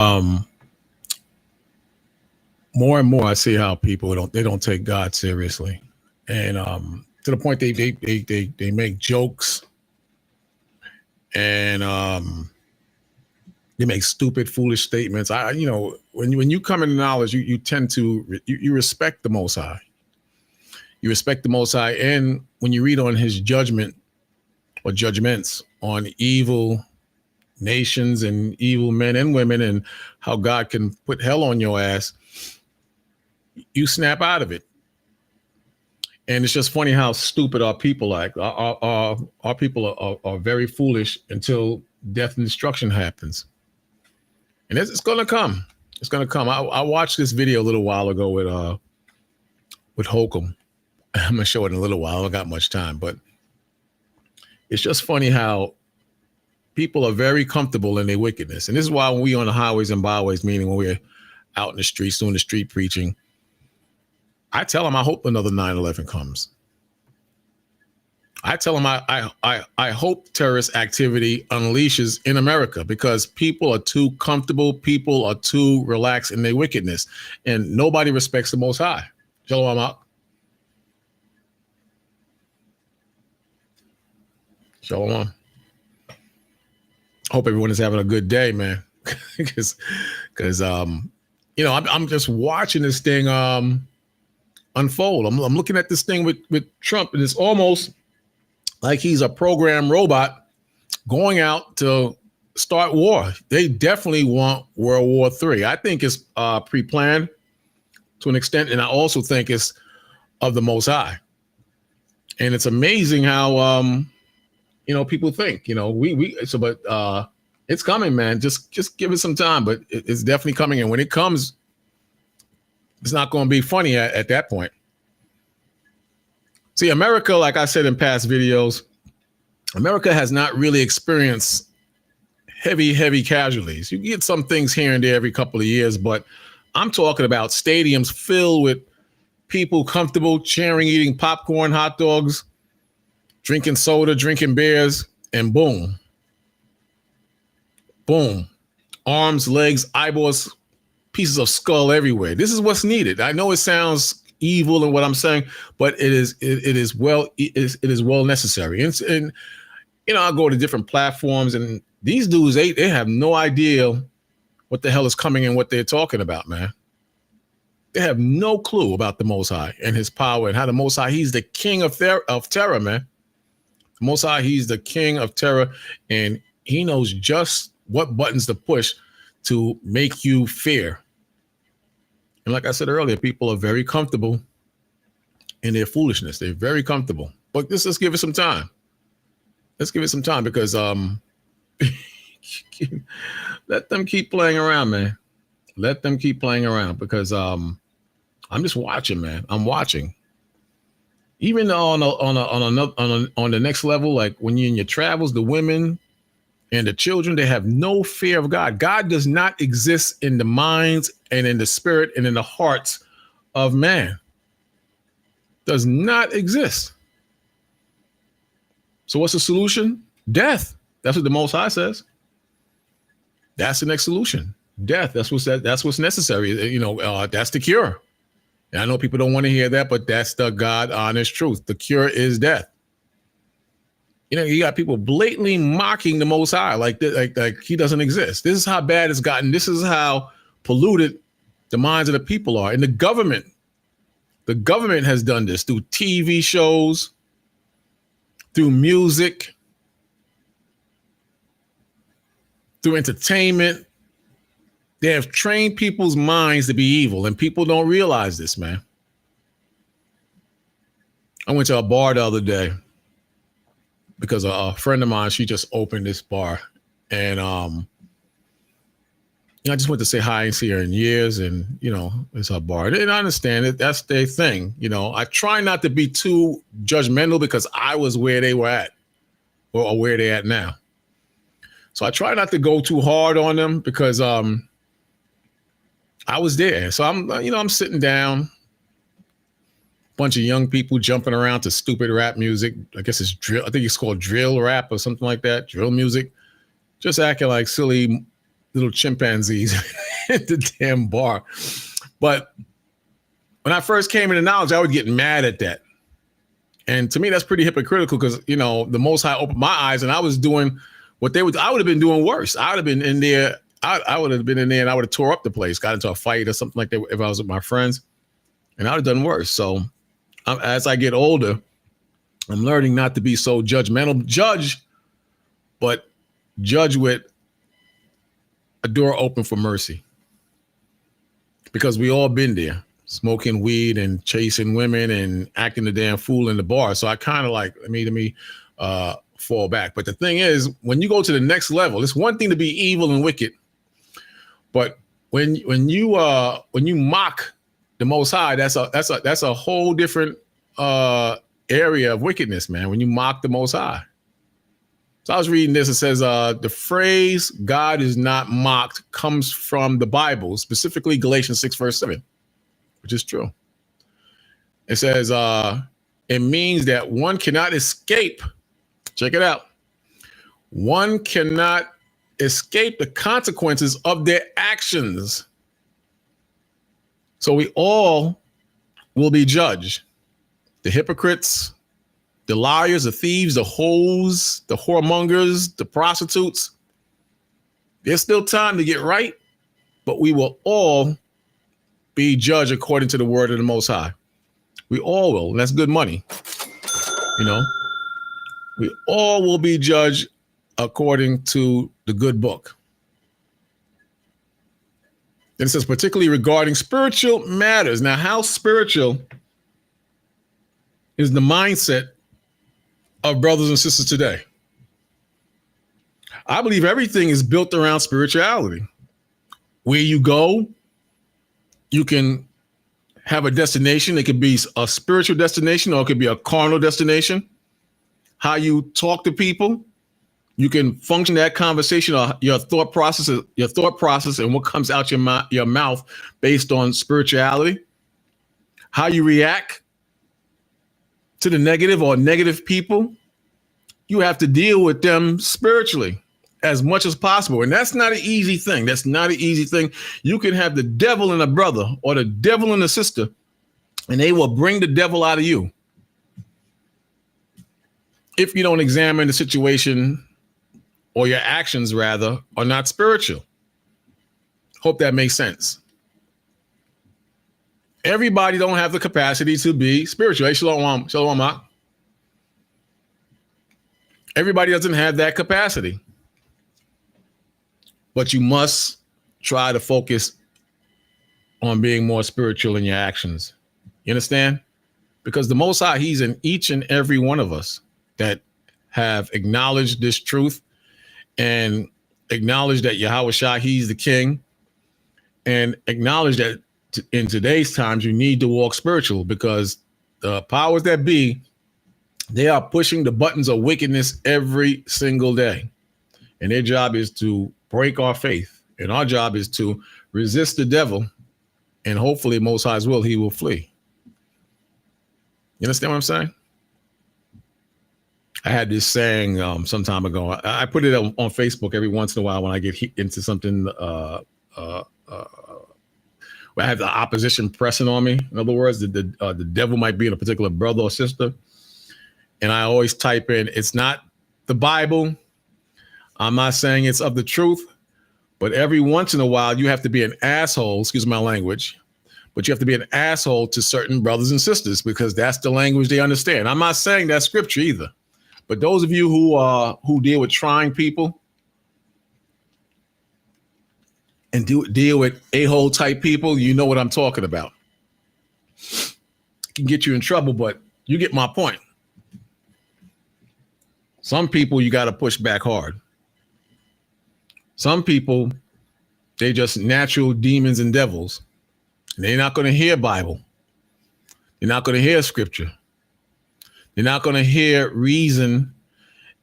um, more and more I see how people don't take God seriously, and to the point they make jokes and they make stupid, foolish statements. When you come into knowledge, you tend to you respect the Most High. You respect the Most High, and when you read on His judgment or judgments on evil nations and evil men and women, and how God can put hell on your ass, you snap out of it. And it's just funny how stupid our people like. Our people are very foolish until death and destruction happens. And it's going to come. It's going to come. I watched this video a little while ago with Holcomb. I'm going to show it in a little while. I don't got much time, but it's just funny how people are very comfortable in their wickedness. And this is why when we on the highways and byways, meaning when we're out in the streets doing the street preaching, I tell them I hope another 9/11 comes. I tell them I hope terrorist activity unleashes in America, because people are too comfortable. People are too relaxed in their wickedness, and nobody respects the Most High. Shalom out. Shalom. Hope everyone is having a good day, man. Because I'm just watching this thing unfold. I'm looking at this thing with Trump, and it's almost like he's a programmed robot going out to start war. They definitely want World War III. I think it's pre-planned to an extent, and I also think it's of the Most High. And it's amazing how people think. But it's coming, man. Just give it some time, but it's definitely coming. And when it comes, it's not going to be funny at that point. See, America, like I said in past videos, America has not really experienced heavy casualties. You get some things here and there every couple of years, but I'm talking about stadiums filled with people comfortable, cheering, eating popcorn, hot dogs, drinking soda, drinking beers, and boom. Boom. Arms, legs, eyeballs, pieces of skull everywhere. This is what's needed. I know it sounds evil in what I'm saying, but it is well necessary. And I go to different platforms, and these dudes, they have no idea what the hell is coming and what they're talking about, man. They have no clue about the Most High and His power, and how the Most High, He's the king of terror, man. The Most High, He's the king of terror, and He knows just what buttons to push to make you fear. And like I said earlier, people are very comfortable in their foolishness. They're very comfortable. But let's give it some time. Let's give it some time, because let them keep playing around, man. Let them keep playing around, because I'm just watching, man. I'm watching. Even on the next level, like when you're in your travels, the women and the children, they have no fear of God. God does not exist in the minds and in the spirit and in the hearts of man. Does not exist. So what's the solution? Death. That's what the Most High says. That's the next solution. Death. That's what's necessary. That's the cure. And I know people don't want to hear that, but that's the God honest truth. The cure is death. You got people blatantly mocking the Most High, like He doesn't exist. This is how bad it's gotten. This is how polluted the minds of the people are. And the government has done this through TV shows, through music, through entertainment. They have trained people's minds to be evil, and people don't realize this, man. I went to a bar the other day because a friend of mine, she just opened this bar, and I just went to say hi and see her in years, and it's her bar. And I understand it; that's their thing. I try not to be too judgmental, because I was where they were at, or where they're at now. So I try not to go too hard on them, because I was there. So I'm sitting down. Bunch of young people jumping around to stupid rap music. I guess it's drill. I think it's called drill rap or something like that. Drill music. Just acting like silly little chimpanzees at the damn bar. But when I first came into knowledge, I would get mad at that. And to me, that's pretty hypocritical because, you know, the Most High opened my eyes and I was doing what they would, I would have been doing worse. I would have been in there. I would have been in there and I would have tore up the place, got into a fight or something like that if I was with my friends, and I would have done worse. So as I get older, I'm learning not to be so judgmental. Judge, but judge with a door open for mercy. Because we all been there, smoking weed and chasing women and acting the damn fool in the bar. So I kind of like, let me fall back. But the thing is, when you go to the next level, it's one thing to be evil and wicked. But when you mock the Most High, that's a whole different area of wickedness, man. When you mock the Most High. So I was reading this. It says the phrase "God is not mocked" comes from the Bible, specifically Galatians 6 verse 7, which is true. It says it means that one cannot escape. Check it out. One cannot escape the consequences of their actions. So we all will be judged. The hypocrites, the liars, the thieves, the hoes, the whoremongers, the prostitutes. There's still time to get right, but we will all be judged according to the word of the Most High. We all will. And that's good money. You know, we all will be judged according to the good book. And it says, particularly regarding spiritual matters. Now, how spiritual is the mindset of brothers and sisters today? I believe everything is built around spirituality. Where you go, you can have a destination. It could be a spiritual destination or it could be a carnal destination. How you talk to people, you can function that conversation or your thought process and what comes out your mouth based on spirituality. How you react to the negative or negative people, you have to deal with them spiritually as much as possible. And that's not an easy thing. That's not an easy thing. You can have the devil in a brother or the devil in a sister, and they will bring the devil out of you if you don't examine the situation, or your actions rather, are not spiritual. Hope that makes sense. Everybody don't have the capacity to be spiritual. Hey, shalom, shalom. Everybody doesn't have that capacity. But you must try to focus on being more spiritual in your actions. You understand? Because the Most High, he's in each and every one of us that have acknowledged this truth and acknowledge that Yahweh Shai, he's the king, and acknowledge that in today's times, you need to walk spiritual because the powers that be, they are pushing the buttons of wickedness every single day. And their job is to break our faith. And our job is to resist the devil. And hopefully, Most High's will, he will flee. You understand what I'm saying? I had this saying some time ago. I put it on Facebook every once in a while when I get into something where I have the opposition pressing on me. In other words, the devil might be in a particular brother or sister. And I always type in, it's not the Bible. I'm not saying it's of the truth. But every once in a while, you have to be an asshole, excuse my language, but you have to be an asshole to certain brothers and sisters because that's the language they understand. I'm not saying that's scripture either. But those of you who deal with trying people and deal with a-hole type people, you know what I'm talking about. It can get you in trouble, but you get my point. Some people you got to push back hard. Some people, they just natural demons and devils. And they're not going to hear Bible. They're not going to hear scripture. They're not going to hear reason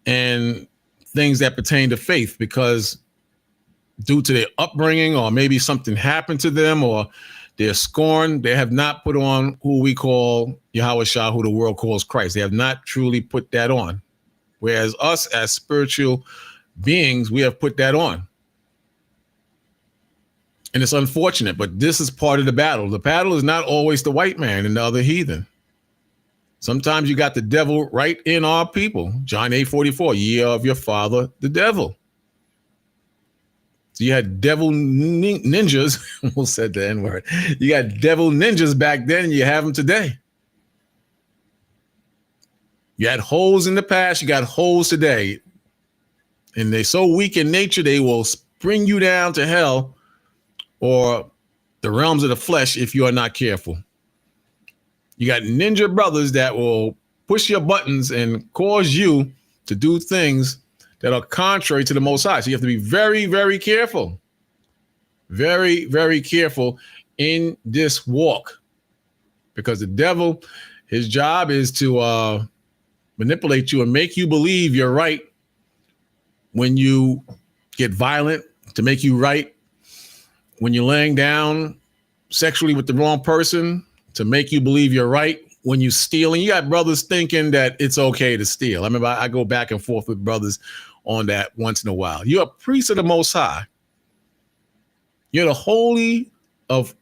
and things that pertain to faith because due to their upbringing or maybe something happened to them or they're scorned, they have not put on who we call Yahweh Shah, who the world calls Christ. They have not truly put that on. Whereas us as spiritual beings, we have put that on. And it's unfortunate, but this is part of the battle. The battle is not always the white man and the other heathen. Sometimes you got the devil right in our people. John 8:44, ye are of your father, the devil. So you had devil ninjas, almost said the N-word. You got devil ninjas back then, and you have them today. You had holes in the past, you got holes today. And they're so weak in nature, they will bring you down to hell or the realms of the flesh if you are not careful. You got ninja brothers that will push your buttons and cause you to do things that are contrary to the Most High. So you have to be very, very careful. Very, very careful in this walk. Because the devil, his job is to manipulate you and make you believe you're right when you get violent, to make you right when you're laying down sexually with the wrong person, to make you believe you're right when you steal. And you got brothers thinking that it's okay to steal. I remember I go back and forth with brothers on that once in a while. You're a priest of the Most High. You're the holy of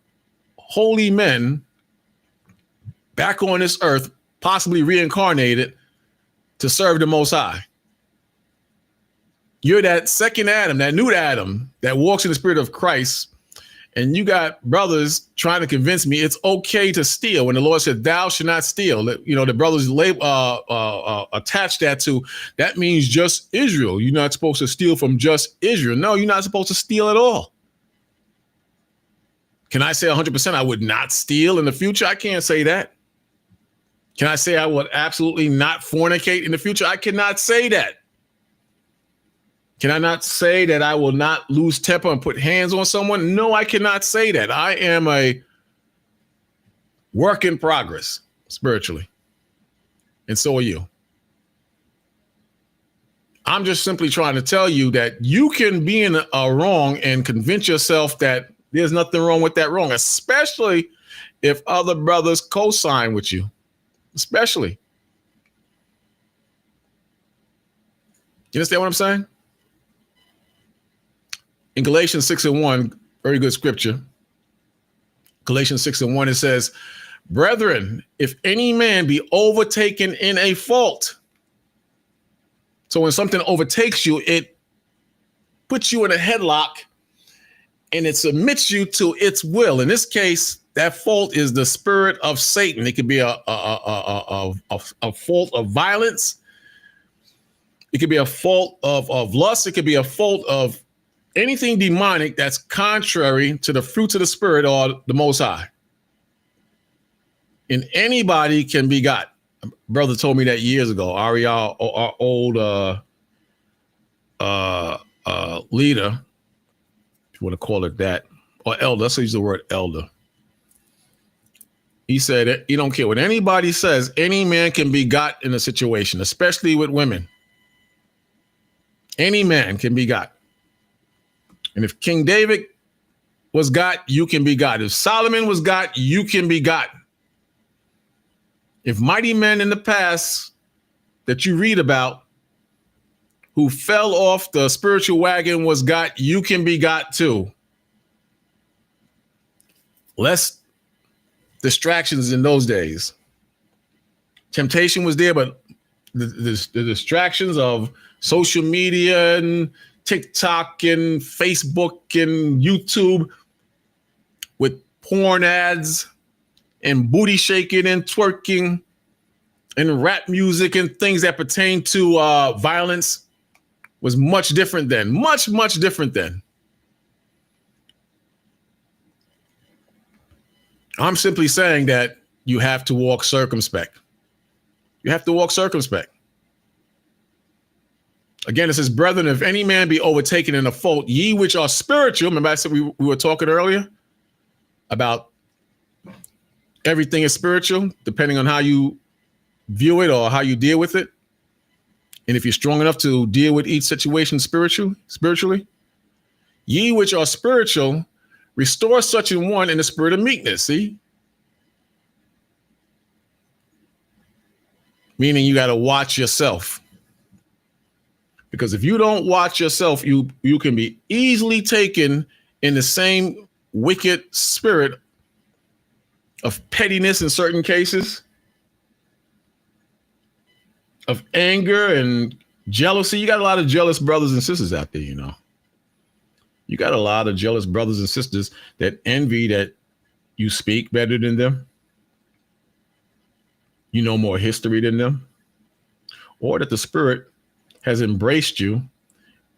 holy men back on this earth, possibly reincarnated to serve the Most High. You're that second Adam, that new Adam that walks in the spirit of Christ. And you got brothers trying to convince me it's okay to steal when the Lord said, thou shalt not steal. You know, the brothers attach that to, that means just Israel. You're not supposed to steal from just Israel. No, you're not supposed to steal at all. Can I say 100% I would not steal in the future? I can't say that. Can I say I would absolutely not fornicate in the future? I cannot say that. Can I not say that I will not lose temper and put hands on someone? No, I cannot say that. I am a work in progress spiritually. And so are you. I'm just simply trying to tell you that you can be in a wrong and convince yourself that there's nothing wrong with that wrong, especially if other brothers co-sign with you, especially. You understand what I'm saying? In Galatians 6:1, very good scripture. Galatians 6:1, it says, brethren, if any man be overtaken in a fault. So when something overtakes you, it puts you in a headlock and it submits you to its will. In this case, that fault is the spirit of Satan. It could be a fault of violence. It could be a fault of lust. It could be a fault of anything demonic that's contrary to the fruits of the spirit or the Most High. And anybody can be got. A brother told me that years ago. Ariel, our old leader, if you want to call it that, or elder. Let's use the word elder. He said, you don't care what anybody says. Any man can be got in a situation, especially with women. Any man can be got. And if King David was got, you can be got. If Solomon was got, you can be got. If mighty men in the past that you read about who fell off the spiritual wagon was got, you can be got too. Less distractions in those days. Temptation was there, but the distractions of social media and TikTok and Facebook and YouTube with porn ads and booty shaking and twerking and rap music and things that pertain to violence was much different then. Much, much different then. I'm simply saying that you have to walk circumspect. You have to walk circumspect. Again, it says, brethren, if any man be overtaken in a fault, ye which are spiritual. Remember I said we were talking earlier about everything is spiritual, depending on how you view it or how you deal with it. And if you're strong enough to deal with each situation spiritually, ye which are spiritual, restore such an one in the spirit of meekness. See? Meaning you got to watch yourself. Because if you don't watch yourself, you can be easily taken in the same wicked spirit of pettiness in certain cases, of anger and jealousy. You got a lot of jealous brothers and sisters out there, you know. You got a lot of jealous brothers and sisters that envy that you speak better than them, you know more history than them, or that the spirit has embraced you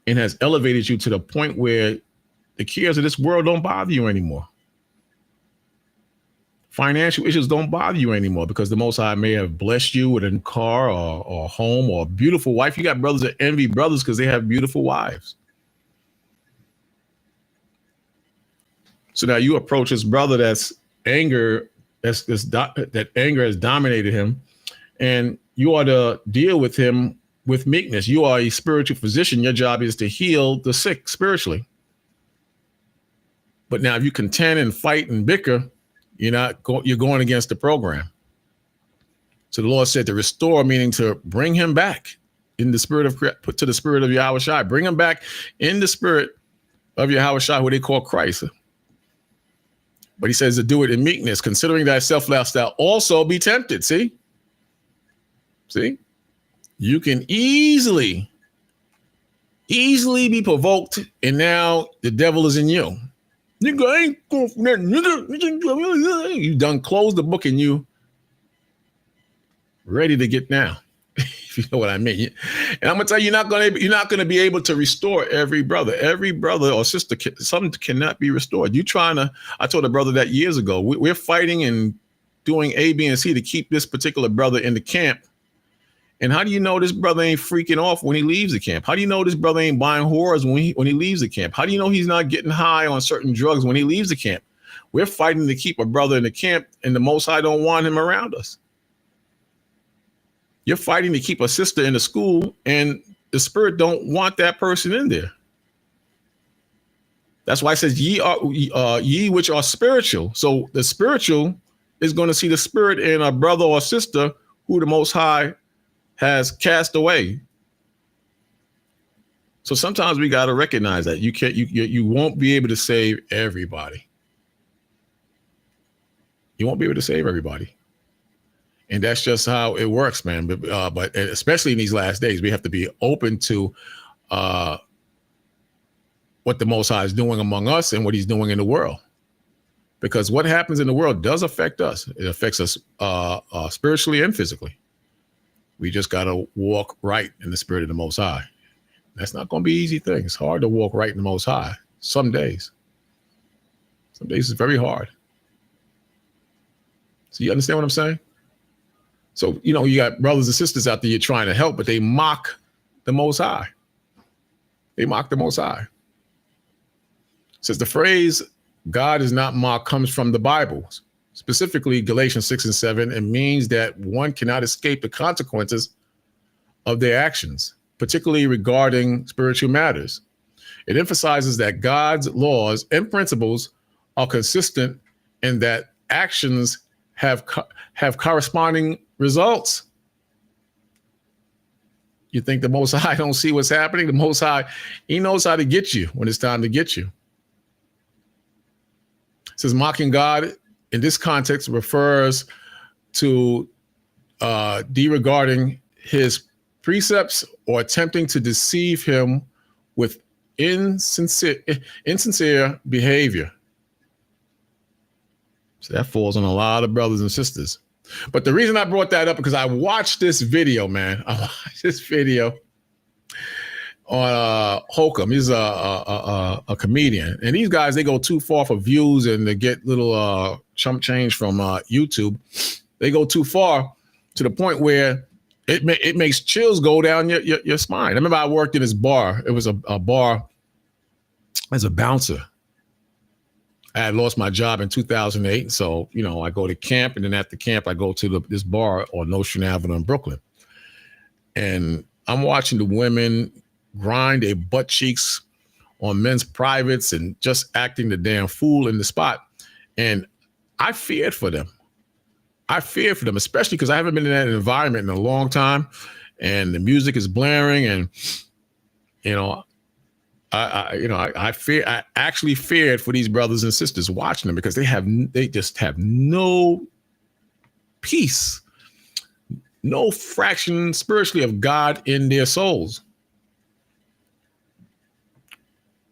and has elevated you to the point where the cares of this world don't bother you anymore. Financial issues don't bother you anymore because the Most High may have blessed you with a new car or a home or a beautiful wife. You got brothers that envy brothers because they have beautiful wives. So now you approach this brother that anger has dominated him, and you ought to deal with him with meekness. You are a spiritual physician. Your job is to heal the sick spiritually. But now if you contend and fight and bicker, you're going against the program. So the Lord said to restore, meaning to bring him back in the spirit of, put to the spirit of Yahweh Shai. Bring him back in the spirit of Yahweh Shai, who they call Christ. But he says to do it in meekness, considering thyself lest thou also be tempted. See? You can easily be provoked, and now the devil is in you. Nigga ain't confident. You done closed the book and you ready to get down. If you know what I mean. And I'm gonna tell you, you're not gonna be able to restore every brother or sister. Something cannot be restored. I told a brother that years ago. We're fighting and doing A, B, and C to keep this particular brother in the camp. And how do you know this brother ain't freaking off when he leaves the camp? How do you know this brother ain't buying whores when he leaves the camp? How do you know he's not getting high on certain drugs when he leaves the camp? We're fighting to keep a brother in the camp, and the Most High don't want him around us. You're fighting to keep a sister in the school, and the spirit don't want that person in there. That's why it says ye which are spiritual. So the spiritual is going to see the spirit in a brother or sister who the Most High has cast away. So sometimes we got to recognize that you won't be able to save everybody. You won't be able to save everybody. And that's just how it works, man. But especially in these last days, we have to be open to what the Most High is doing among us and what he's doing in the world. Because what happens in the world does affect us. It affects us spiritually and physically. We just got to walk right in the spirit of the Most High. That's not going to be an easy thing. It's hard to walk right in the Most High. Some days it's very hard. So you understand what I'm saying? So, you got brothers and sisters out there you're trying to help, but they mock the Most High. They mock the Most High. It says the phrase God is not mocked comes from the Bible. Specifically, Galatians 6 and 7, it means that one cannot escape the consequences of their actions, particularly regarding spiritual matters. It emphasizes that God's laws and principles are consistent and that actions have corresponding results. You think the Most High don't see what's happening? The Most High, he knows how to get you when it's time to get you. It says mocking God in this context refers to disregarding his precepts or attempting to deceive him with insincere behavior. So that falls on a lot of brothers and sisters. But the reason I brought that up because I watched this video, man. I watched this video on Holcomb. He's a comedian. And these guys, they go too far for views and they get little chump change from YouTube. They go too far to the point where it makes chills go down your spine. I remember I worked in this bar. It was a bar as a bouncer. I had lost my job in 2008. So, I go to camp, and then after camp, I go to this bar on Nostrand Avenue in Brooklyn. And I'm watching the women grind their butt cheeks on men's privates and just acting the damn fool in the spot. And I feared for them. Especially because I haven't been in that environment in a long time. And the music is blaring. And, I actually feared for these brothers and sisters watching them because they just have no peace, no fraction spiritually of God in their souls.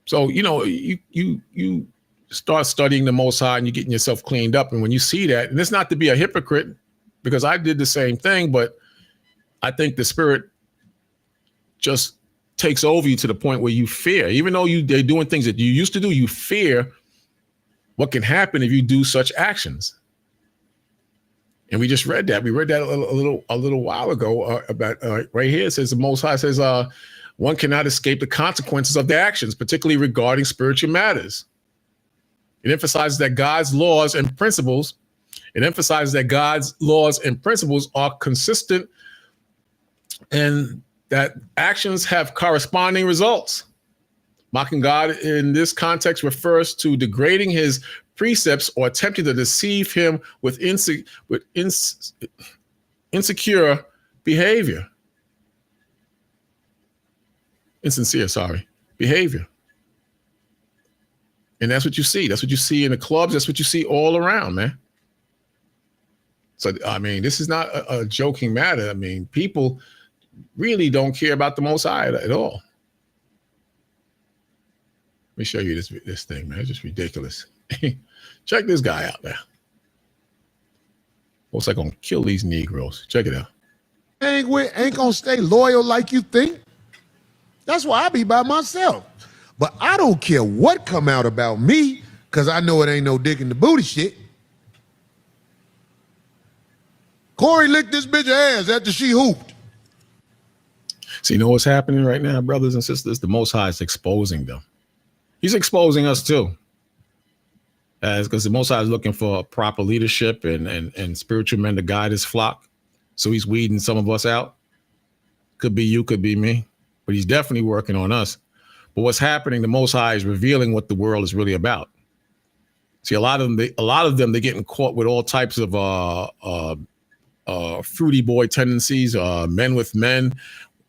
So, you start studying the Most High and you're getting yourself cleaned up. And when you see that, and it's not to be a hypocrite, because I did the same thing, but I think the Spirit just takes over you to the point where you fear, even though they're doing things that you used to do, you fear what can happen if you do such actions. And we just read that. We read that a little while ago about right here. It says the Most High says, one cannot escape the consequences of their actions, particularly regarding spiritual matters. It emphasizes that God's laws and principles are consistent and that actions have corresponding results. Mocking God in this context refers to degrading his precepts or attempting to deceive him with insincere behavior. Behavior. And that's what you see. That's what you see in the clubs. That's what you see all around, man. So, I mean, this is not a joking matter. I mean, people really don't care about the Most High at all. Let me show you this thing, man. It's just ridiculous. Check this guy out there. Looks like I'm gonna kill these Negroes. Check it out. Ain't gonna stay loyal like you think. That's why I be by myself. But I don't care what come out about me, because I know it ain't no dick in the booty shit. Corey licked this bitch ass after she hooped. So you know what's happening right now, brothers and sisters? The Most High is exposing them. He's exposing us too. Because the Most High is looking for proper leadership and spiritual men to guide his flock. So he's weeding some of us out. Could be you, could be me. But he's definitely working on us. But what's happening, the Most High is revealing what the world is really about. See, a lot of them, they're getting caught with all types of fruity boy tendencies, men with men,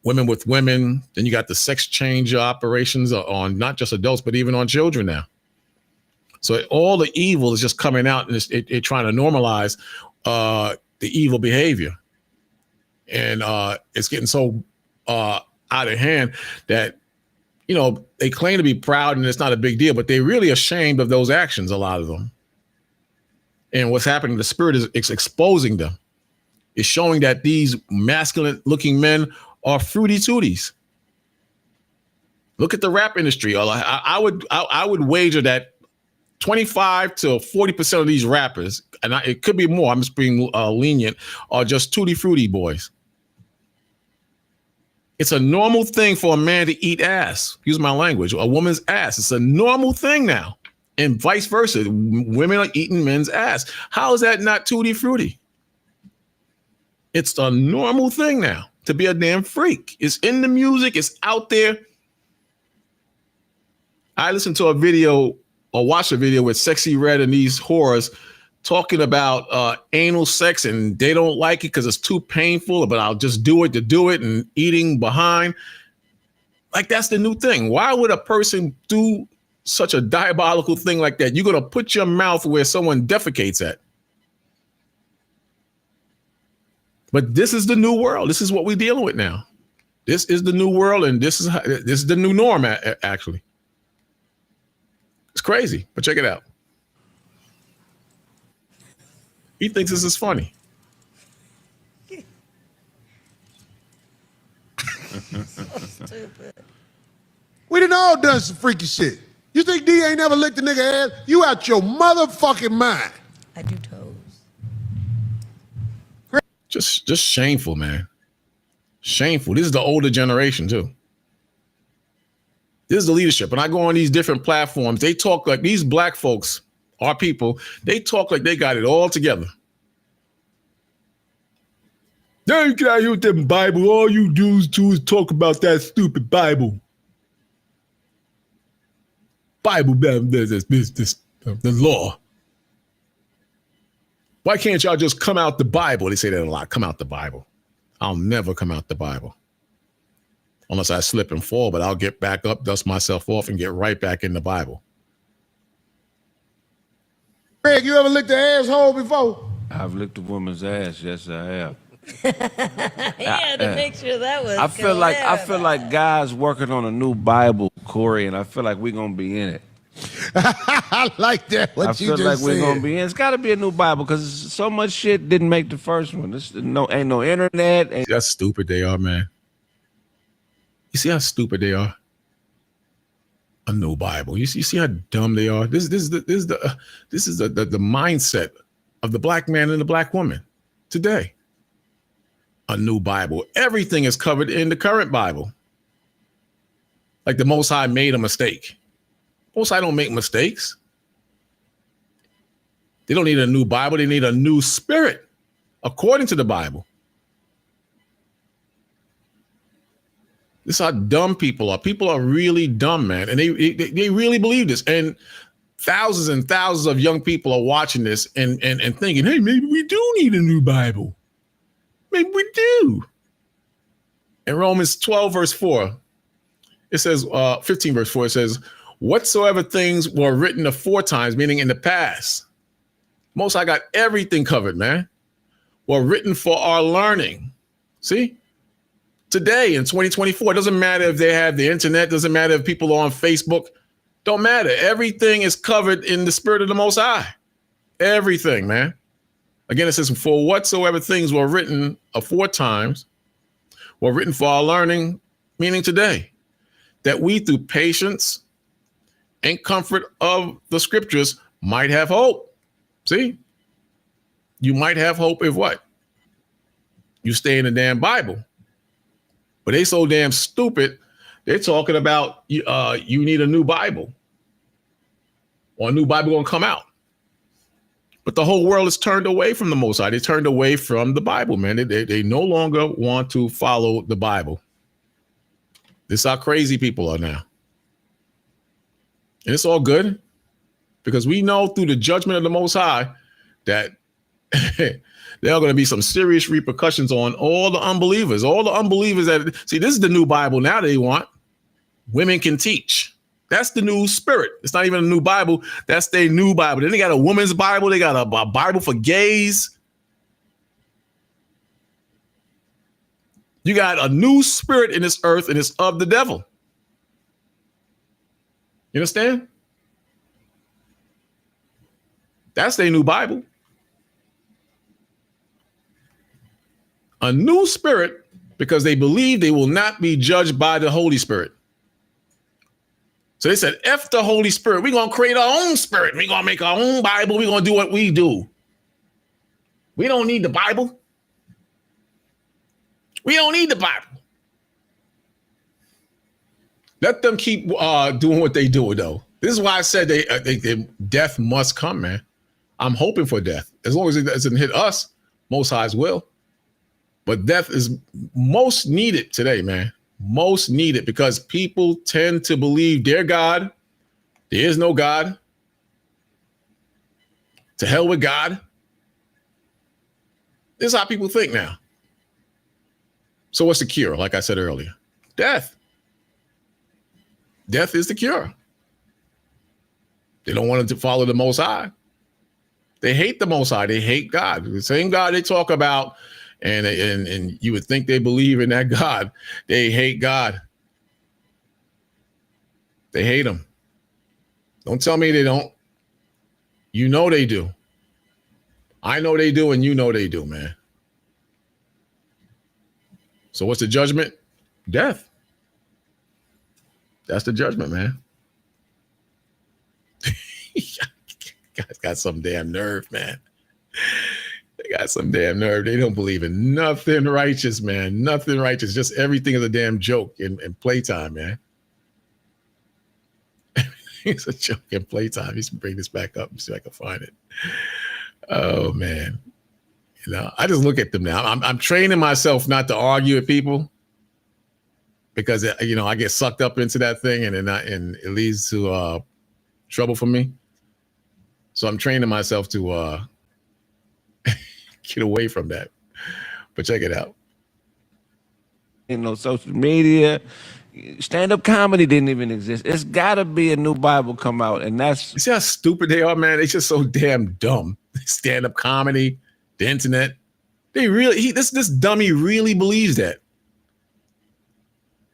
women with women. Then you got the sex change operations on not just adults, but even on children now. So all the evil is just coming out, and it's trying to normalize the evil behavior. And it's getting so out of hand that, they claim to be proud and it's not a big deal, but they're really ashamed of those actions, a lot of them. And what's happening, the Spirit is exposing them. It's showing that these masculine looking men are fruity tooties. Look at the rap industry. I would wager that 25 to 40% of these rappers, and it could be more, I'm just being lenient, are just tutti frutti boys. It's a normal thing for a man to eat ass. Excuse my language. A woman's ass. It's a normal thing now. And vice versa. Women are eating men's ass. How is that not tutti frutti? It's a normal thing now to be a damn freak. It's in the music. It's out there. I listened to a video or watched a video with Sexy Red and these whores talking about anal sex, and they don't like it because it's too painful, but I'll just do it to do it, and eating behind. Like, that's the new thing. Why would a person do such a diabolical thing like that? You're going to put your mouth where someone defecates at. But this is the new world. This is what we're dealing with now. This is the new world, and this is the new norm, actually. It's crazy, but check it out. He thinks this is funny. So stupid. We done all done some freaky shit. You think D ain't never licked a nigga ass? You out your motherfucking mind. I do toes. Just shameful, man. Shameful. This is the older generation too. This is the leadership. When I go on these different platforms, they talk like these black folks, our people, they talk like they got it all together. Now you get out here with that Bible. All you do is talk about that stupid Bible. The law. Why can't y'all just come out the Bible? They say that a lot. Come out the Bible. I'll never come out the Bible. unless I slip and fall, but I'll get back up, dust myself off, and get right back in the Bible. Greg, you ever licked an asshole before? I've licked a woman's ass. Yes, I have. He had to make sure that was. I feel like guys working on a new Bible, Corey, and I feel like we're gonna be in it. I like that. What I you feel just like said. we're gonna be in. It's got to be a new Bible because so much shit didn't make the first one. Ain't no internet. See how stupid they are, man. You see how stupid they are. A new Bible. You see how dumb they are. This is the mindset of the black man and the black woman today. A new Bible. Everything is covered in the current Bible. Like the Most High made a mistake. Most High don't make mistakes. They don't need a new Bible. They need a new spirit, according to the Bible. This is how dumb people are. People are really dumb, man. And they really believe this. And thousands of young people are watching this and thinking, hey, maybe we do need a new Bible. Maybe we do. In Romans 12, verse 4, it says, 15, verse 4, it says, whatsoever things were written aforetimes, meaning in the past. Most High got everything covered, man. Were written for our learning. See? Today in 2024, it doesn't matter if they have the internet, doesn't matter if people are on Facebook, don't matter. Everything is covered in the spirit of the Most High. Everything, man. Again, it says, for whatsoever things were written aforetimes, were written for our learning, meaning today, that we through patience and comfort of the scriptures might have hope. See? You might have hope if what? You stay in the damn Bible. But they so damn stupid, they're talking about you need a new Bible. Or a new Bible gonna come out. But the whole world is turned away from the Most High. They turned away from the Bible, man. They no longer want to follow the Bible. This is how crazy people are now. And it's all good because we know through the judgment of the Most High that there are going to be some serious repercussions on all the unbelievers. All the unbelievers that see, this is the new Bible now they want. Women can teach. That's the new spirit. It's not even a new Bible. That's their new Bible. Then they got a woman's Bible. They got a Bible for gays. You got a new spirit in this earth, and it's of the devil. You understand? That's their new Bible. A new spirit because they believe they will not be judged by the Holy Spirit. So they said, F the Holy Spirit. We're going to create our own spirit. We're going to make our own Bible. We're going to do what we do. We don't need the Bible. We don't need the Bible. Let them keep doing what they do, though. This is why I said death must come, man. I'm hoping for death. As long as it doesn't hit us, Most High's will. But death is most needed today, man. Most needed because people tend to believe their God. There is no God. To hell with God. This is how people think now. So what's the cure? Like I said earlier, death. Death is the cure. They don't want to follow the Most High. They hate the Most High. They hate God. The same God they talk about, and you would think they believe in that God. They hate God. They hate him. Don't tell me they don't. You know they do. I know they do, and you know they do, man. So what's the judgment? Death. That's the judgment, man. Guys got some damn nerve, man. They got some damn nerve. They don't believe in nothing righteous, man. Nothing righteous. Just everything is a damn joke in playtime, man. It's a joke in playtime. He's bring this back up and see if I can find it. Oh, man. You know, I just look at them now. I'm training myself not to argue with people because, you know, I get sucked up into that thing and it leads to trouble for me. So I'm training myself to get away from that. But check it out. ain't no social media. Stand-up comedy didn't even exist. It's got to be a new Bible come out, and that's... You see how stupid they are, man? They're just so damn dumb. Stand-up comedy, the internet. They really, this dummy really believes that.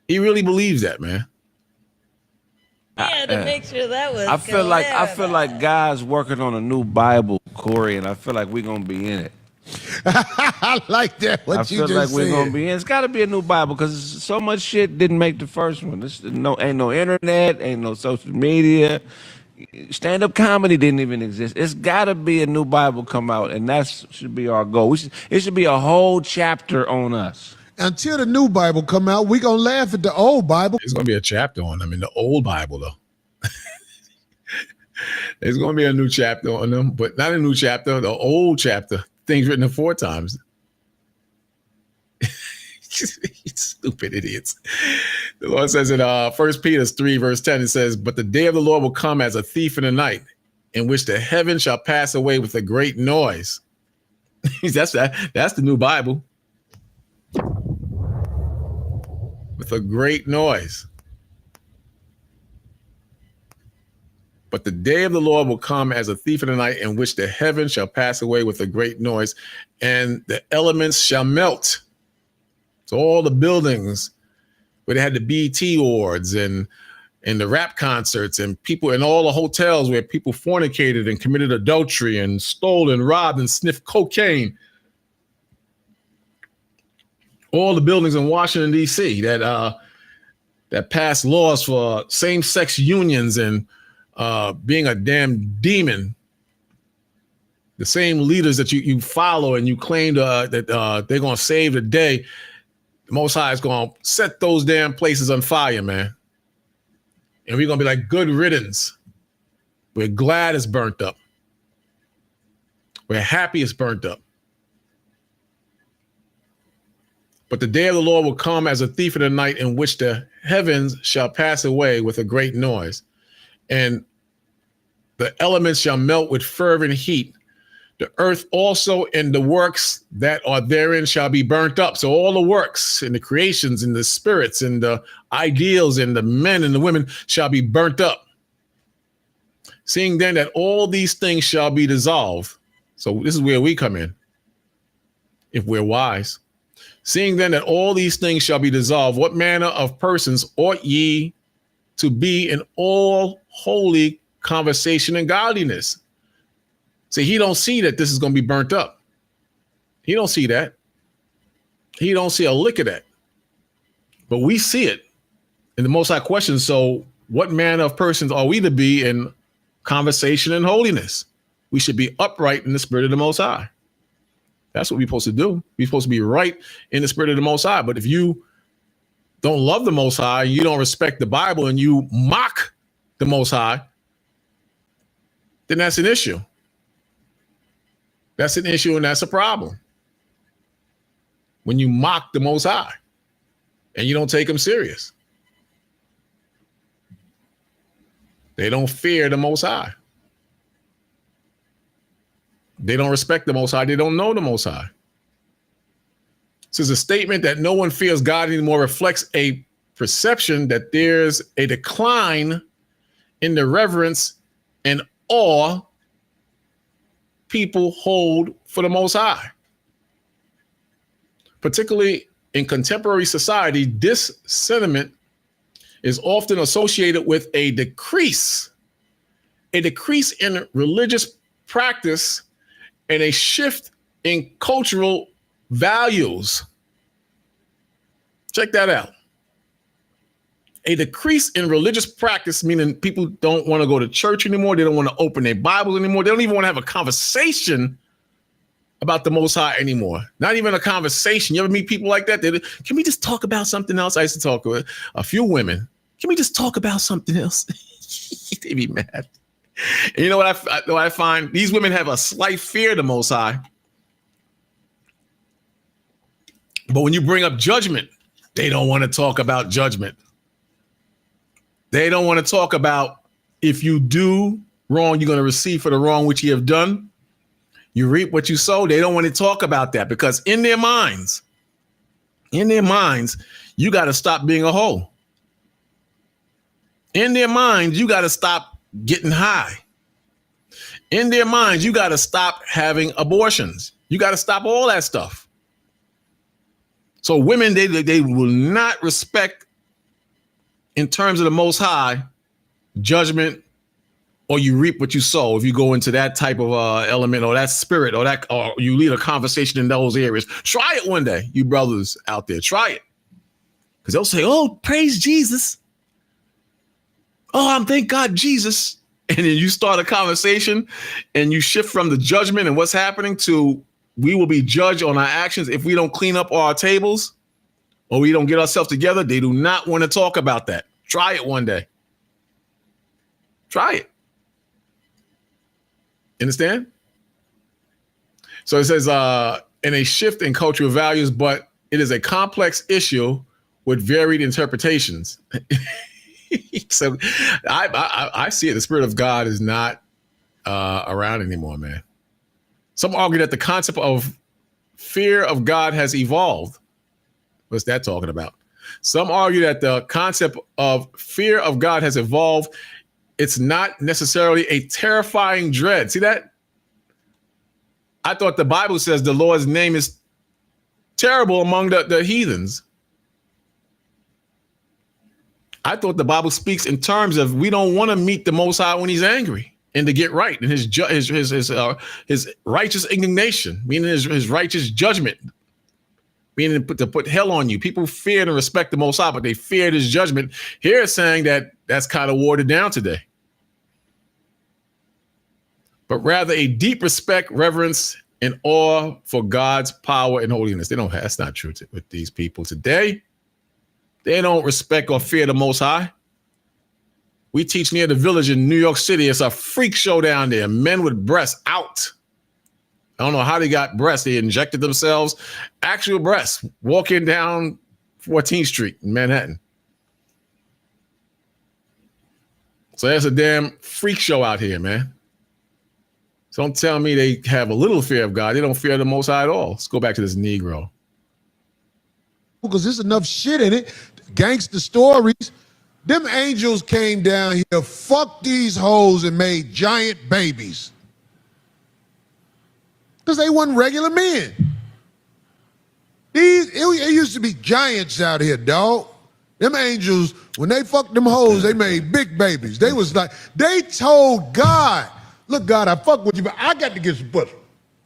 He really believes that, man. Yeah, to make sure that was. I feel like God's working on a new Bible, Corey, and I feel like we're gonna be in it. I like that. What you just said. I feel like we're gonna be in. It's got to be a new Bible because so much shit didn't make the first one. Ain't no internet, ain't no social media. Stand-up comedy didn't even exist. It's got to be a new Bible come out, and that should be our goal. It should be a whole chapter on us. Until the new Bible come out, we gonna laugh at the old Bible. There's gonna be a chapter on them in the old Bible, though. There's gonna be a new chapter on them, but not a new chapter, the old chapter. Things written 4 times. Stupid idiots. The Lord says in 1 Peter 3, verse 10, it says, "But the day of the Lord will come as a thief in the night, in which the heavens shall pass away with a great noise." That's the new Bible. With a great noise. But the day of the Lord will come as a thief in the night, in which the heavens shall pass away with a great noise, and the elements shall melt. So all the buildings where they had the BET awards and the rap concerts and people in all the hotels where people fornicated and committed adultery and stole and robbed and sniffed cocaine. All the buildings in Washington, D.C. that passed laws for same-sex unions and being a damn demon. The same leaders that you follow and you claim that they're going to save the day, the Most High is going to set those damn places on fire, man. And we're going to be like, good riddance. We're glad it's burnt up. We're happy it's burnt up. But the day of the Lord will come as a thief in the night, in which the heavens shall pass away with a great noise, and the elements shall melt with fervent heat. The earth also and the works that are therein shall be burnt up. So all the works and the creations and the spirits and the ideals and the men and the women shall be burnt up. Seeing then that all these things shall be dissolved. So this is where we come in, if we're wise. Seeing then that all these things shall be dissolved, what manner of persons ought ye to be in all holy conversation and godliness? See, he don't see that this is going to be burnt up. He don't see that. He don't see a lick of that. But we see it. And the Most High questions, so what manner of persons are we to be in conversation and holiness? We should be upright in the spirit of the Most High. That's what we're supposed to do. We're supposed to be right in the spirit of the Most High. But if you don't love the Most High, you don't respect the Bible, and you mock the Most High, then that's an issue. That's an issue, and that's a problem. When you mock the Most High and you don't take him serious. They don't fear the Most High. They don't respect the Most High. They don't know the Most High. This is a statement that no one fears God anymore reflects a perception that there's a decline in the reverence and awe people hold for the Most High. Particularly in contemporary society, this sentiment is often associated with a decrease in religious practice and a shift in cultural values. Check that out. A decrease in religious practice, meaning people don't want to go to church anymore. They don't want to open their Bibles anymore. They don't even want to have a conversation about the Most High anymore. Not even a conversation. You ever meet people like that? Can we just talk about something else? I used to talk with a few women. Can we just talk about something else? They be mad. And you know what I find? These women have a slight fear of the Most High. But when you bring up judgment, they don't want to talk about judgment. They don't want to talk about if you do wrong, you're going to receive for the wrong which you have done. You reap what you sow. They don't want to talk about that because in their minds, you got to stop being a hoe. In their minds, you got to stop getting high. In their minds, you got to stop having abortions. You got to stop all that stuff. So women, they will not respect, in terms of the Most High, judgment, or you reap what you sow. If you go into that type of element or that spirit or you lead a conversation in those areas, try it one day, you brothers out there, try it. Because they'll say, oh, praise Jesus. Oh, thank God, Jesus. And then you start a conversation and you shift from the judgment and what's happening to we will be judged on our actions if we don't clean up our tables or we don't get ourselves together. They do not want to talk about that. Try it one day. Try it. Understand? So it says in a shift in cultural values, but it is a complex issue with varied interpretations. So I see it. The Spirit of God is not around anymore, man. Some argue that the concept of fear of God has evolved. What's that talking about? Some argue that the concept of fear of God has evolved. It's not necessarily a terrifying dread. See that? I thought the Bible says the Lord's name is terrible among the heathens. I thought the Bible speaks in terms of we don't want to meet the Most High when he's angry and to get right and his righteous indignation, meaning his righteous judgment, meaning to put hell on you. People fear and respect the Most High, but they feared his judgment. Here it's saying that that's kind of watered down today. But rather a deep respect, reverence, and awe for God's power and holiness. That's not true with these people today. They don't respect or fear the Most High. We teach near the Village in New York City. It's a freak show down there. Men with breasts out. I don't know how they got breasts. They injected themselves. Actual breasts walking down 14th Street in Manhattan. So there's a damn freak show out here, man. So don't tell me they have a little fear of God. They don't fear the Most High at all. Let's go back to this Negro. Because there's enough shit in it. Gangster stories. Them angels came down here, fucked these hoes, and made giant babies. Because they wasn't regular men. It used to be giants out here, dog. Them angels, when they fucked them hoes, they made big babies. They was like, they told God, look, God, I fuck with you, but I got to get some pussy.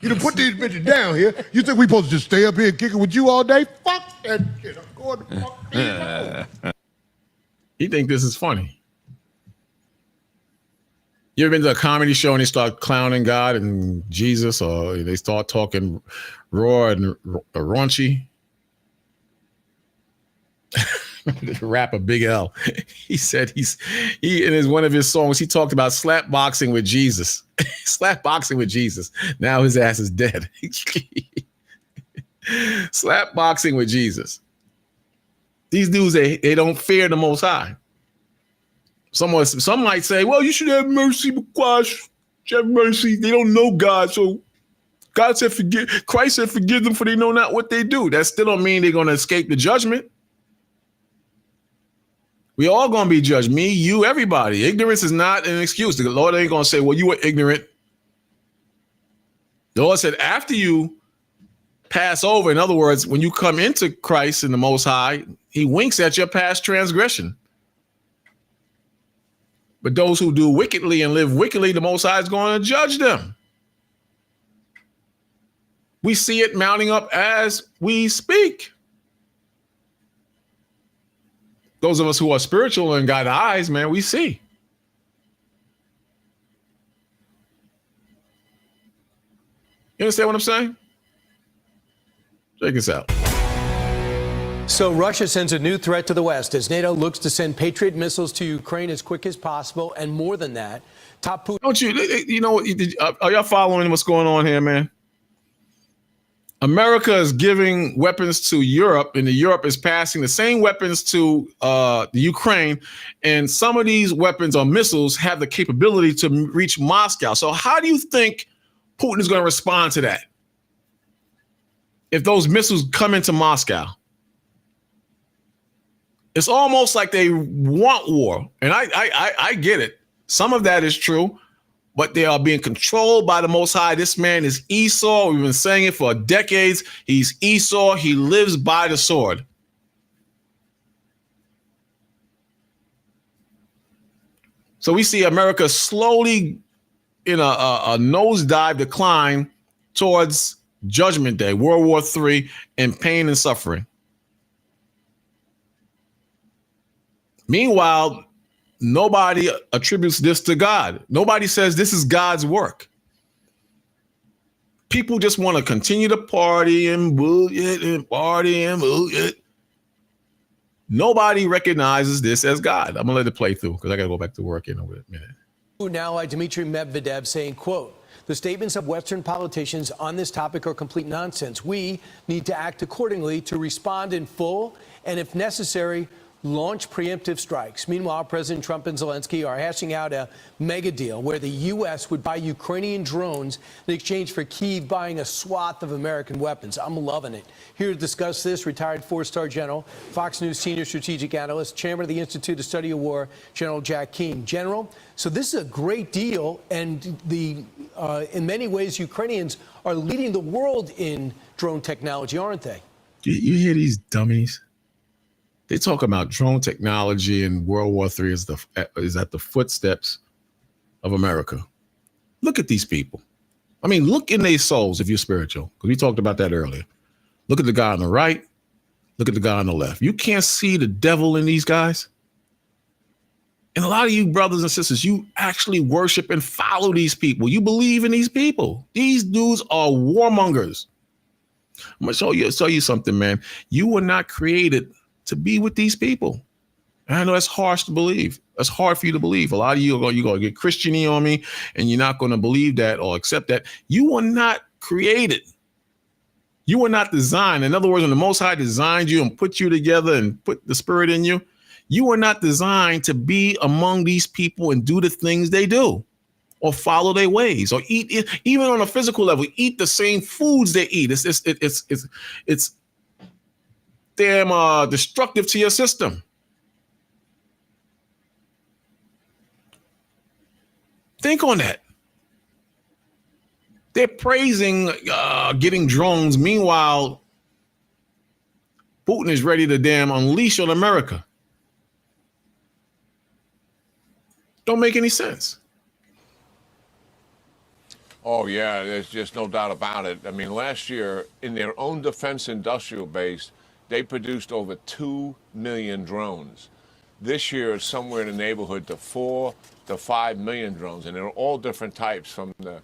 You done put these bitches down here. You think we supposed to just stay up here and kick it with you all day? Fuck that shit. I'm going to fuck these hoes. You think this is funny? You ever been to a comedy show and they start clowning God and Jesus, or they start talking raw and raunchy? The rapper Big L, he said in one of his songs, he talked about slap boxing with Jesus. Slap boxing with Jesus. Now his ass is dead. Slap boxing with Jesus. These dudes, they don't fear the Most High. Some might say, well, you should have mercy because you have mercy. They don't know God, so God said Christ said forgive them for they know not what they do. That still don't mean they're going to escape the judgment. We all going to be judged. Me, you, everybody. Ignorance is not an excuse. The Lord ain't going to say, well, you were ignorant. The Lord said, after you pass over, in other words, when you come into Christ and the Most High, he winks at your past transgression. But those who do wickedly and live wickedly, the Most High is going to judge them. We see it mounting up as we speak. Those of us who are spiritual and got eyes, man, we see. You understand what I'm saying? Check this out. So Russia sends a new threat to the West as NATO looks to send Patriot missiles to Ukraine as quick as possible. And more than that, top Putin. Don't you know, are y'all following what's going on here, man? America is giving weapons to Europe, and Europe is passing the same weapons to the Ukraine. And some of these weapons or missiles have the capability to reach Moscow. So how do you think Putin is going to respond to that? If those missiles come into Moscow? It's almost like they want war. And I get it. Some of that is true, but they are being controlled by the Most High. This man is Esau. We've been saying it for decades. He's Esau. He lives by the sword. So we see America slowly in a nosedive decline towards Judgment Day, World War III, and pain and suffering. Meanwhile, nobody attributes this to God. Nobody says this is God's work. People just want to continue to party and bullshit and party and bullshit. Nobody recognizes this as God. I'm going to let it play through because I got to go back to work in a minute. Now, Dmitry Medvedev saying, quote, "The statements of Western politicians on this topic are complete nonsense. We need to act accordingly to respond in full and, if necessary, launch preemptive strikes." Meanwhile, President Trump and Zelensky are hashing out a mega deal where the U.S. would buy Ukrainian drones in exchange for Kyiv buying a swath of American weapons. I'm loving it. Here to discuss this, retired four-star general, Fox News senior strategic analyst, chairman of the Institute of Study of War, General Jack Keane. General, so this is a great deal, and in many ways, Ukrainians are leading the world in drone technology, aren't they? You hear these dummies? They talk about drone technology and World War III is at the footsteps of America. Look at these people. I mean, look in their souls if you're spiritual, because we talked about that earlier. Look at the guy on the right. Look at the guy on the left. You can't see the devil in these guys. And a lot of you brothers and sisters, you actually worship and follow these people. You believe in these people. These dudes are warmongers. I'm going to show you something, man. You were not created to be with these people. And I know that's harsh to believe. That's hard for you to believe. A lot of you are going to get Christian-y on me, and you're not going to believe that or accept that. You were not created. You were not designed. In other words, when the Most High designed you and put you together and put the spirit in you, you were not designed to be among these people and do the things they do or follow their ways or eat, even on a physical level, eat the same foods they eat. It's damn destructive to your system. Think on that. They're praising getting drones. Meanwhile, Putin is ready to damn unleash on America. Don't make any sense. Oh, yeah, there's just no doubt about it. I mean, last year, in their own defense industrial base, they produced over 2 million drones. This year, it's somewhere in the neighborhood to 4 to 5 million drones, and they're all different types, from the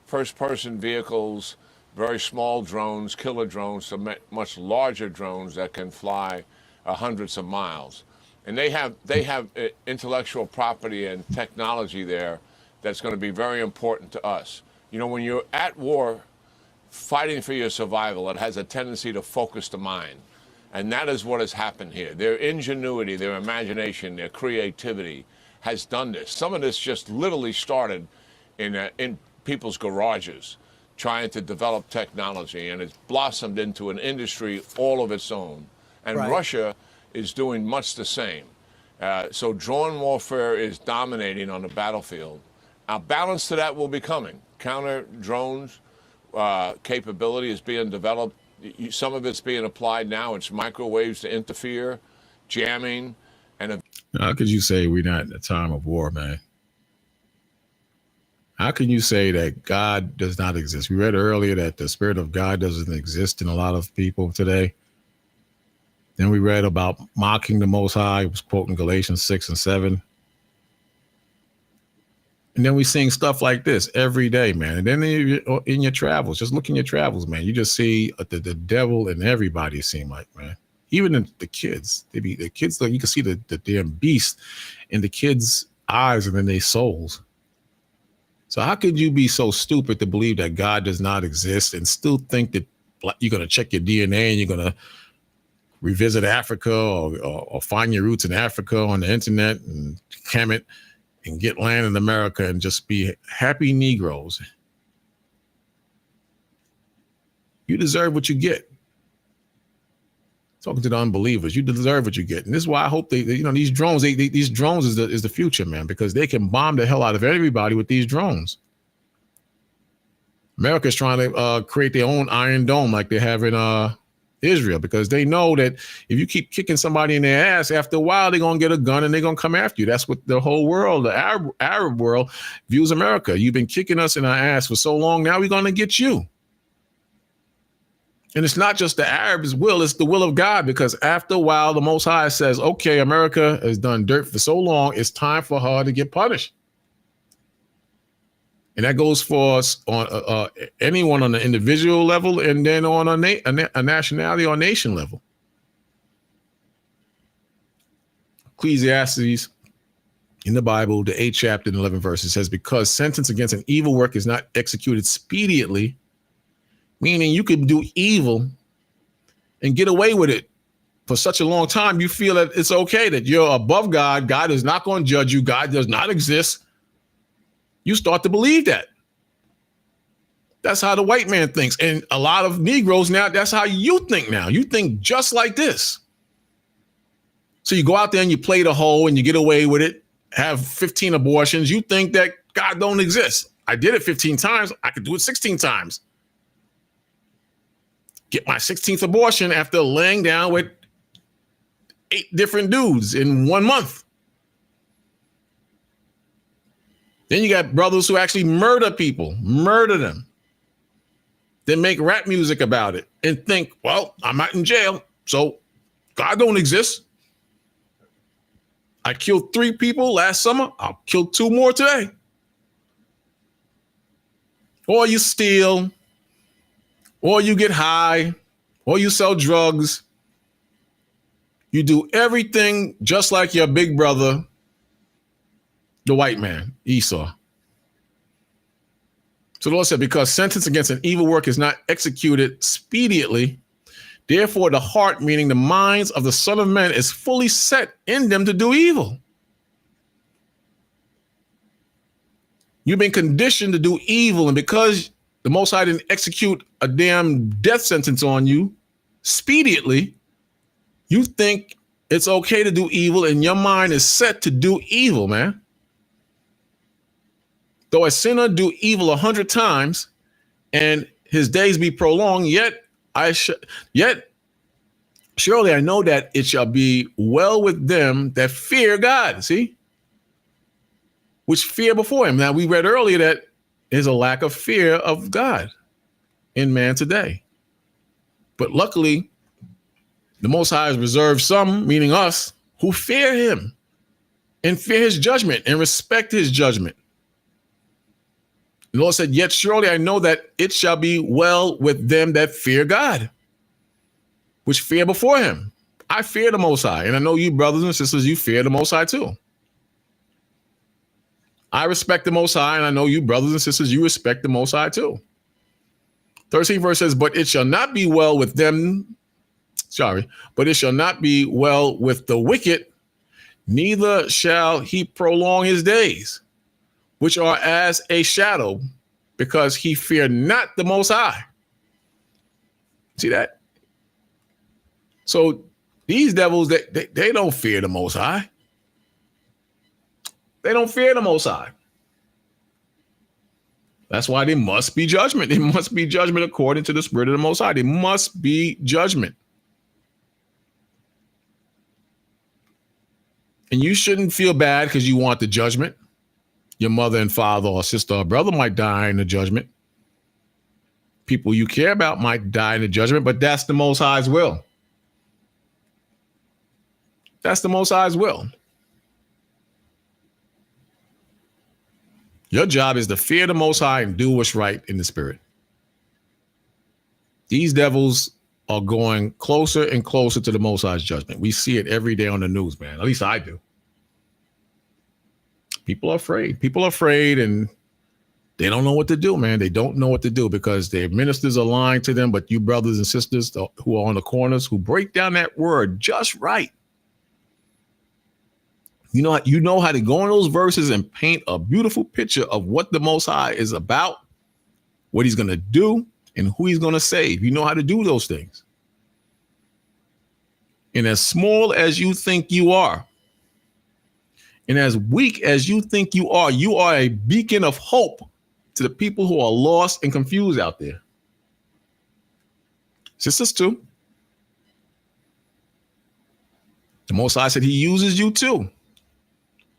first-person vehicles, very small drones, killer drones, to much larger drones that can fly hundreds of miles. And they have intellectual property and technology there that's going to be very important to us. You know, when you're at war, fighting for your survival, it has a tendency to focus the mind. And that is what has happened here. Their ingenuity, their imagination, their creativity has done this. Some of this just literally started in people's garages, trying to develop technology, and it's blossomed into an industry all of its own. And Right. Russia is doing much the same. So drone warfare is dominating on the battlefield. A balance to that will be coming. Counter drones capability is being developed. Some of it's being applied now. It's microwaves to interfere, jamming, and How could you say we're not in a time of war, man? How can you say that God does not exist? We read earlier that the Spirit of God doesn't exist in a lot of people today. Then we read about mocking the Most High. It was quoting Galatians 6 and 7. And then we sing stuff like this every day, man. And then in your travels, just look in your travels, man. You just see the devil in everybody, it seems like, man. Even the kids. The kids, you can see the damn beast in the kids' eyes and in their souls. So how could you be so stupid to believe that God does not exist and still think that you're going to check your DNA and you're going to revisit Africa or find your roots in Africa on the internet and cam it and get land in America and just be happy Negroes? You deserve what you get. Talking to the unbelievers. You deserve what you get. And this is why I hope these drones, these drones is the future, man, because they can bomb the hell out of everybody with these drones. America's trying to create their own Iron Dome like they have in Israel, because they know that if you keep kicking somebody in their ass, after a while, they're going to get a gun and they're going to come after you. That's what the whole world, the Arab world, views America. You've been kicking us in our ass for so long. Now we're going to get you. And it's not just the Arabs' will, it's the will of God, because after a while, the Most High says, okay, America has done dirt for so long, it's time for her to get punished. And that goes for us on anyone on the individual level, and then on a nationality or nation level. Ecclesiastes in the Bible, the 8th chapter and 11th verse, it says, because sentence against an evil work is not executed expediently, meaning you could do evil and get away with it for such a long time, you feel that it's okay, that you're above God. God is not going to judge you. God does not exist. You start to believe that. That's how the white man thinks. And a lot of Negroes now, that's how you think now. You think just like this. So you go out there and you play the hoe and you get away with it, have 15 abortions. You think that God don't exist. I did it 15 times. I could do it 16 times. Get my 16th abortion after laying down with 8 different dudes in 1 month. Then you got brothers who actually murder people, murder them. Then make rap music about it and think, well, I'm not in jail, so God don't exist. I killed 3 people last summer. I'll kill 2 more today. Or you steal, or you get high, or you sell drugs. You do everything just like your big brother, the white man, Esau. So the Lord said, because sentence against an evil work is not executed expediently, therefore the heart, meaning the minds of the Son of Man, is fully set in them to do evil. You've been conditioned to do evil, and because the Most High didn't execute a damn death sentence on you expediently, you think it's okay to do evil, and your mind is set to do evil, man. Though a sinner do evil 100 times and his days be prolonged, yet surely I know that it shall be well with them that fear God. See? Which fear before him. Now, we read earlier that there's a lack of fear of God in man today. But luckily, the Most High has reserved some, meaning us, who fear him and fear his judgment and respect his judgment. The Lord said, yet surely I know that it shall be well with them that fear God, which fear before him. I fear the Most High, and I know you brothers and sisters, you fear the Most High too. I respect the Most High, and I know you brothers and sisters, you respect the Most High too. 13th verse says, but it shall not be well with them, but it shall not be well with the wicked, neither shall he prolong his days, which are as a shadow, because he feared not the Most High. See that? So these devils, they don't fear the Most High. They don't fear the Most High. That's why there must be judgment. There must be judgment according to the Spirit of the Most High. There must be judgment. And you shouldn't feel bad because you want the judgment. Your mother and father or sister or brother might die in the judgment. People you care about might die in the judgment, but that's the Most High's will. That's the Most High's will. Your job is to fear the Most High and do what's right in the Spirit. These devils are going closer and closer to the Most High's judgment. We see it every day on the news, man. At least I do. People are afraid. People are afraid, and they don't know what to do, man. They don't know what to do because their ministers are lying to them. But you brothers and sisters who are on the corners, who break down that word just right, you know how to go in those verses and paint a beautiful picture of what the Most High is about, what he's going to do, and who he's going to save. You know how to do those things. And as small as you think you are, and as weak as you think you are a beacon of hope to the people who are lost and confused out there. Sisters too. The Most High said he uses you too.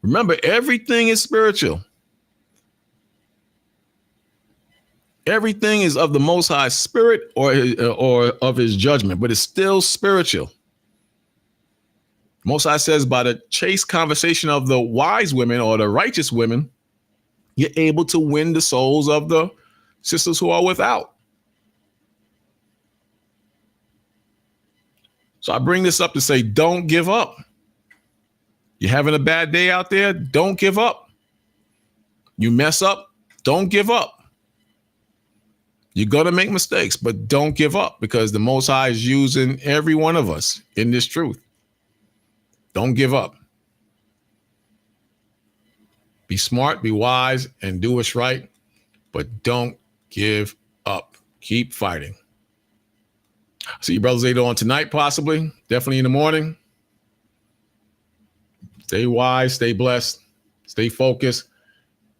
Remember, everything is spiritual. Everything is of the Most High Spirit or of his judgment, but it's still spiritual. Most High says by the chaste conversation of the wise women or the righteous women, you're able to win the souls of the sisters who are without. So I bring this up to say, don't give up. You're having a bad day out there, don't give up. You mess up, don't give up. You're going to make mistakes, but don't give up, because the Most High is using every one of us in this truth. Don't give up. Be smart, be wise, and do what's right, but don't give up. Keep fighting. See you brothers later on tonight, possibly, definitely in the morning. Stay wise, stay blessed, stay focused,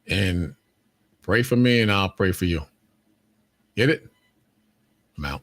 and pray for me and I'll pray for you. Get it? I'm out.